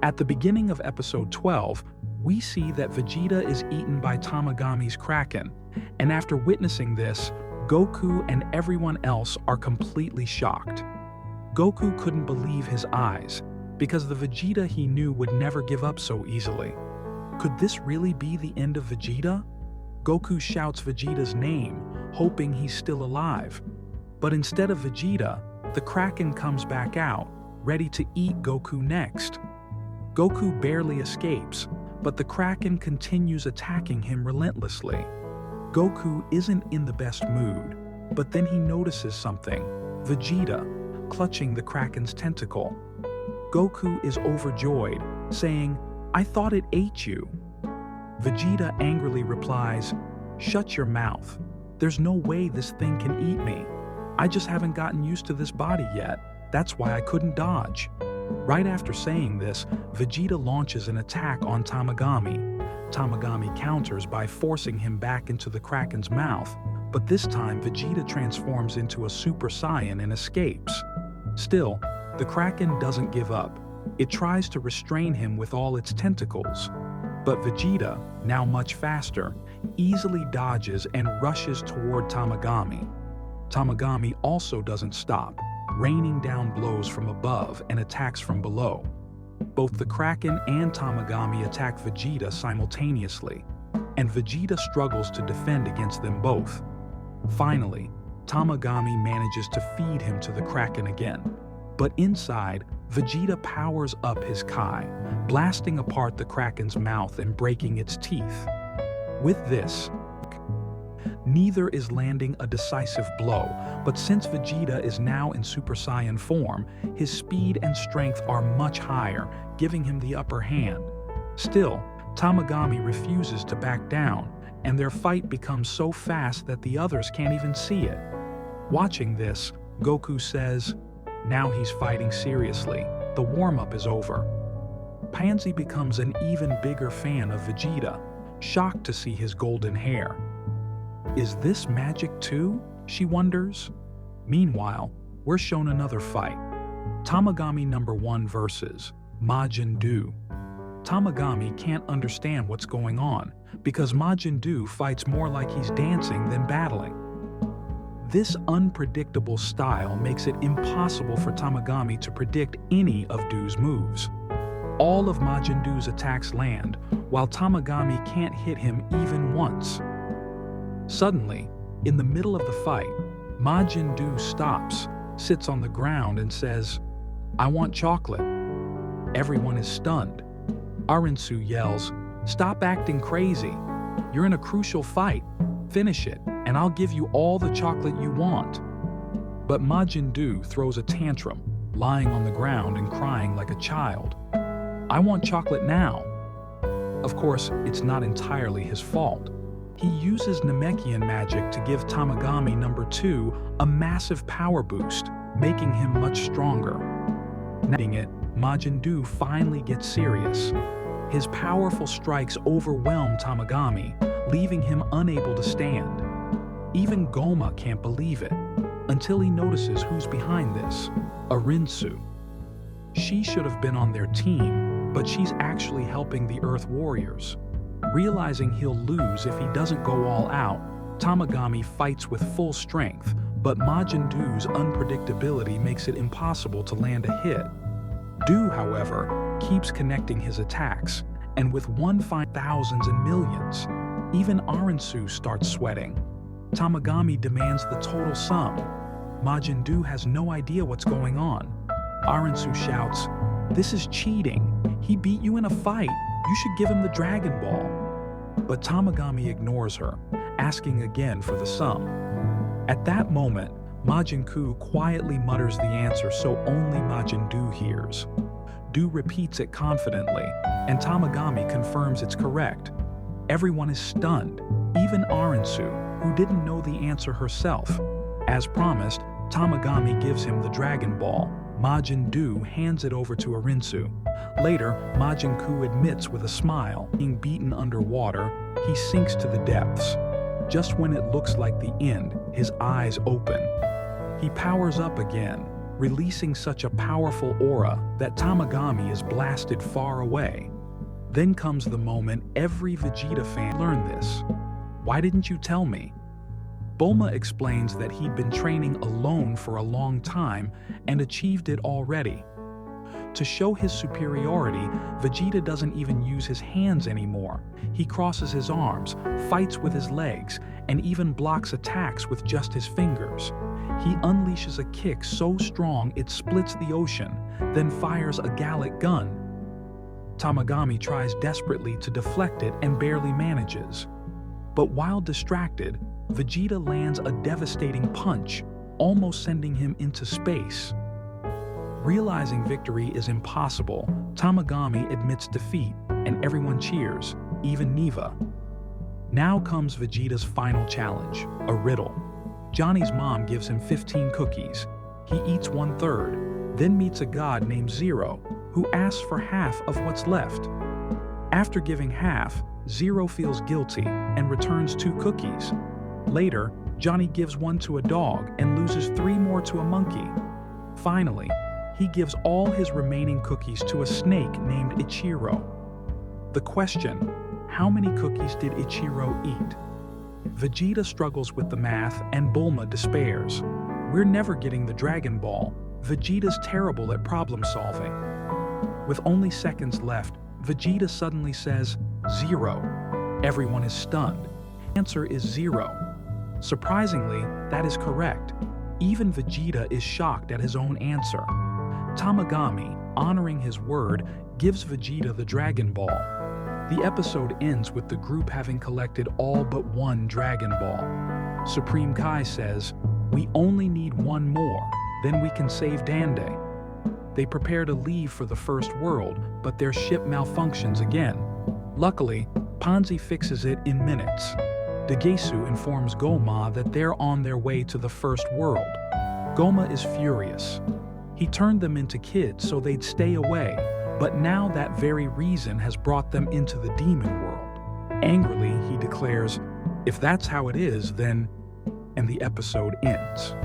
At the beginning of episode 12, we see that Vegeta is eaten by Tamagami's Kraken, and after witnessing this, Goku and everyone else are completely shocked. Goku couldn't believe his eyes, because the Vegeta he knew would never give up so easily. Could this really be the end of Vegeta? Goku shouts Vegeta's name, hoping he's still alive. But instead of Vegeta, the Kraken comes back out, ready to eat Goku next. Goku barely escapes, but the Kraken continues attacking him relentlessly. Goku isn't in the best mood, but then he notices something: Vegeta, clutching the Kraken's tentacle. Goku is overjoyed, saying, "I thought it ate you." Vegeta angrily replies, "Shut your mouth. There's no way this thing can eat me. I just haven't gotten used to this body yet. That's why I couldn't dodge." Right after saying this, Vegeta launches an attack on Tamagami. Tamagami counters by forcing him back into the Kraken's mouth, but this time Vegeta transforms into a Super Saiyan and escapes. Still, the Kraken doesn't give up. It tries to restrain him with all its tentacles. But Vegeta, now much faster, easily dodges and rushes toward Tamagami. Tamagami also doesn't stop, raining down blows from above and attacks from below. Both the Kraken and Tamagami attack Vegeta simultaneously, and Vegeta struggles to defend against them both. Finally, Tamagami manages to feed him to the Kraken again. But inside, Vegeta powers up his Kai, blasting apart the Kraken's mouth and breaking its teeth. With this, neither is landing a decisive blow, but since Vegeta is now in Super Saiyan form, his speed and strength are much higher, giving him the upper hand. Still, Tamagami refuses to back down, and their fight becomes so fast that the others can't even see it. Watching this, Goku says, now he's fighting seriously. The warm-up is over. Pansy becomes an even bigger fan of Vegeta, shocked to see his golden hair. Is this magic too? She wonders. Meanwhile, we're shown another fight. Tamagami number 1 versus Majin Buu. Tamagami can't understand what's going on because Majin Buu fights more like he's dancing than battling. This unpredictable style makes it impossible for Tamagami to predict any of Buu's moves. All of Majin Buu's attacks land, while Tamagami can't hit him even once. Suddenly, in the middle of the fight, Majin Buu stops, sits on the ground and says, "I want chocolate." Everyone is stunned. Arinsu yells, "Stop acting crazy. You're in a crucial fight. Finish it, and I'll give you all the chocolate you want." But Majin Buu throws a tantrum, lying on the ground and crying like a child. "I want chocolate now." Of course, it's not entirely his fault. He uses Namekian magic to give Tamagami number 2 a massive power boost, making him much stronger. Netting it, Majin Buu finally gets serious. His powerful strikes overwhelm Tamagami, leaving him unable to stand. Even Goma can't believe it, until he notices who's behind this: Arinsu. She should have been on their team, but she's actually helping the Earth Warriors. Realizing he'll lose if he doesn't go all out, Tamagami fights with full strength, but Majin Buu's unpredictability makes it impossible to land a hit. Buu, however, keeps connecting his attacks, and with one fight thousands and millions. Even Arinsu starts sweating. Tamagami demands the total sum. Majin Buu has no idea what's going on. Arinsu shouts, "This is cheating. He beat you in a fight. You should give him the Dragon Ball." But Tamagami ignores her, asking again for the sum. At that moment, Majin Buu quietly mutters the answer so only Majin Buu hears. Buu repeats it confidently, and Tamagami confirms it's correct. Everyone is stunned, even Arinsu, who didn't know the answer herself. As promised, Tamagami gives him the Dragon Ball. Majin Buu hands it over to Arinsu. Later, Majin Buu admits with a smile, being beaten underwater, he sinks to the depths. Just when it looks like the end, his eyes open. He powers up again, releasing such a powerful aura that Tamagami is blasted far away. Then comes the moment every Vegeta fan learned this. Why didn't you tell me? Bulma explains that he'd been training alone for a long time and achieved it already. To show his superiority, Vegeta doesn't even use his hands anymore. He crosses his arms, fights with his legs, and even blocks attacks with just his fingers. He unleashes a kick so strong it splits the ocean, then fires a Gallic gun. Tamagami tries desperately to deflect it and barely manages. But while distracted, Vegeta lands a devastating punch, almost sending him into space. Realizing victory is impossible, Tamagami admits defeat, and everyone cheers, even Neva. Now comes Vegeta's final challenge, a riddle. Johnny's mom gives him 15 cookies. He eats 1/3, then meets a god named Zero, who asks for half of what's left. After giving half, Zero feels guilty and returns 2 cookies. Later, Johnny gives 1 to a dog and loses 3 more to a monkey. Finally, he gives all his remaining cookies to a snake named Ichiro. The question, how many cookies did Ichiro eat? Vegeta struggles with the math and Bulma despairs. We're never getting the Dragon Ball. Vegeta's terrible at problem solving. With only seconds left, Vegeta suddenly says, 0. Everyone is stunned. The answer is 0. Surprisingly, that is correct. Even Vegeta is shocked at his own answer. Tamagami, honoring his word, gives Vegeta the Dragon Ball. The episode ends with the group having collected all but 1 Dragon Ball. Supreme Kai says, "We only need 1 more, then we can save Dande." They prepare to leave for the first world, but their ship malfunctions again. Luckily, Panzi fixes it in minutes. Degesu informs Goma that they're on their way to the first world. Goma is furious. He turned them into kids so they'd stay away, but now that very reason has brought them into the demon world. Angrily, he declares, "If that's how it is, then..." and the episode ends.